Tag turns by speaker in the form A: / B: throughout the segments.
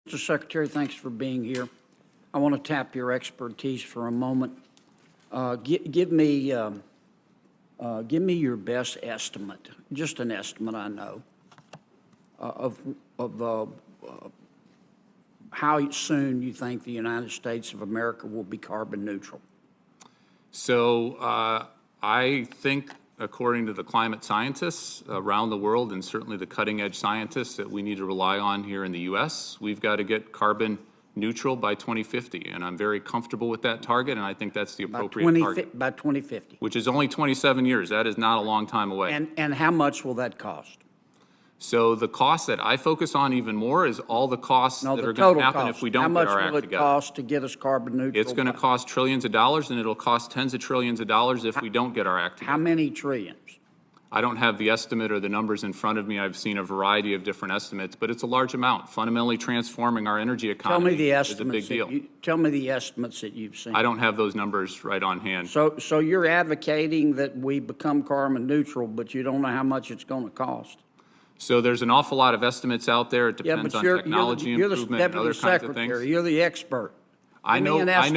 A: Mr. Secretary, thanks for being here. I want to tap your expertise for a moment. Give me your best estimate, just an estimate, I know, of how soon you think the United States of America will be carbon neutral.
B: So I think, according to the climate scientists around the world, and certainly the cutting-edge scientists that we need to rely on here in the U.S., we've got to get carbon neutral by 2050, and I'm very comfortable with that target, and I think that's the appropriate target.
A: By 2050.
B: Which is only 27 years. That is not a long time away.
A: And how much will that cost?
B: So the cost that I focus on even more is all the costs that are going to happen if we don't get our act together.
A: How much will it cost to get us carbon neutral?
B: It's going to cost trillions of dollars, and it'll cost tens of trillions of dollars if we don't get our act together.
A: How many trillions?
B: I don't have the estimate or the numbers in front of me. I've seen a variety of different estimates, but it's a large amount. Fundamentally transforming our energy economy is a big deal.
A: Tell me the estimates that you've seen.
B: I don't have those numbers right on hand.
A: So you're advocating that we become carbon neutral, but you don't know how much it's going to cost?
B: So there's an awful lot of estimates out there. It depends on technology improvement and other kinds of things.
A: You're the expert.
B: I know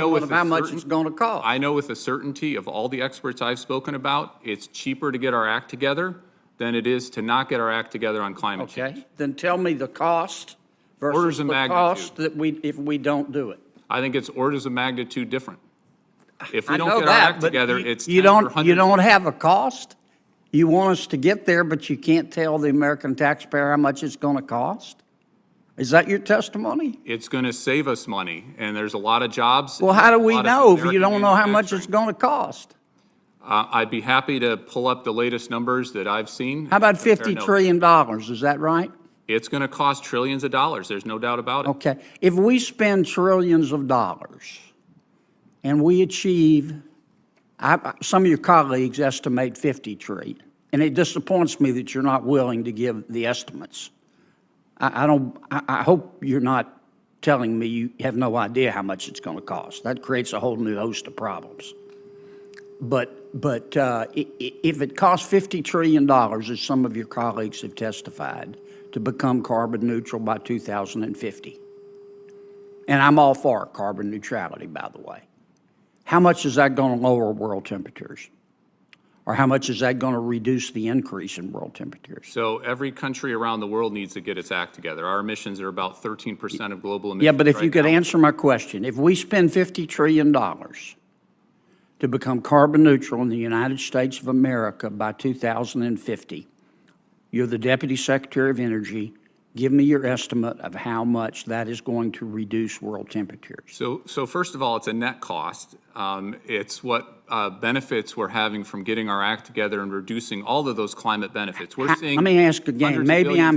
B: with
A: how much it's going to cost.
B: I know with the certainty of all the experts I've spoken about, it's cheaper to get our act together than it is to not get our act together on climate change.
A: Okay, then tell me the cost versus the cost that if we don't do it.
B: I think it's orders of magnitude different. If we don't get our act together, it's
A: you don't have a cost. You want us to get there, but you can't tell the American taxpayer how much it's going to cost? Is that your testimony?
B: It's going to save us money, and there's a lot of jobs.
A: Well, how do we know if you don't know how much it's going to cost?
B: I'd be happy to pull up the latest numbers that I've seen.
A: How about $50 trillion? Is that right?
B: It's going to cost trillions of dollars. There's no doubt about it.
A: Okay. If we spend trillions of dollars and we achieve, some of your colleagues estimate 50 trillion, and it disappoints me that you're not willing to give the estimates. I hope you're not telling me you have no idea how much it's going to cost. That creates a whole new host of problems. But if it costs $50 trillion, as some of your colleagues have testified, to become carbon neutral by 2050, and I'm all for carbon neutrality, by the way, how much is that going to lower world temperatures? Or how much is that going to reduce the increase in world temperatures?
B: So every country around the world needs to get its act together. Our emissions are about 13% of global emissions.
A: Yeah, but if you could answer my question, if we spend $50 trillion to become carbon neutral in the United States of America by 2050, you're the Deputy Secretary of Energy. Give me your estimate of how much that is going to reduce world temperatures.
B: So first of all, it's a net cost. It's what benefits we're having from getting our act together and reducing all of those climate benefits. We're seeing.
A: Let me ask again. Maybe I'm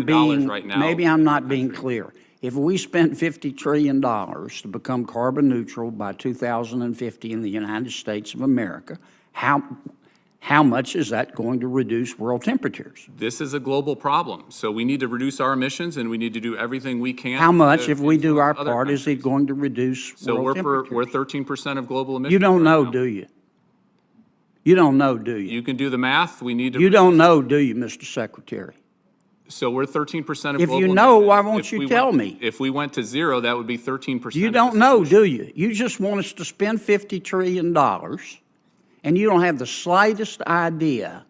A: not being
B: country.
A: clear. If we spent $50 trillion to become carbon neutral by 2050 in the United States of America, how much is that going to reduce world temperatures?
B: This is a global problem. So we need to reduce our emissions, and we need to do everything we can.
A: How much, if we do our part, is it going to reduce world temperatures?
B: So we're 13% of global emissions.
A: You don't know, do you? You don't know, do you?
B: You can do the math. We need to.
A: You don't know, do you, Mr. Secretary?
B: So we're 13% of global emissions.
A: If you know, why won't you tell me?
B: If we went to zero, that would be 13%.
A: You don't know, do you? You just want us to spend $50 trillion, and you don't have the slightest idea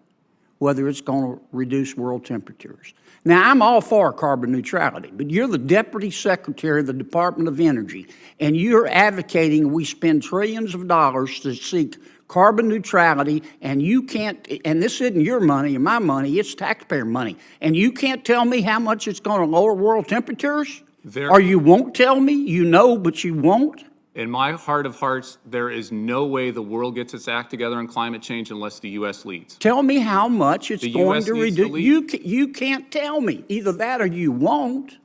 A: whether it's going to reduce world temperatures. Now, I'm all for carbon neutrality, but you're the Deputy Secretary of the Department of Energy, and you're advocating we spend trillions of dollars to seek carbon neutrality, and you can't, and this isn't your money or my money, it's taxpayer money, and you can't tell me how much it's going to lower world temperatures? Or you won't tell me? You know, but you won't?
B: In my heart of hearts, there is no way the world gets its act together on climate change unless the U.S. leads.
A: Tell me how much it's going to reduce. You can't tell me. Either that or you won't.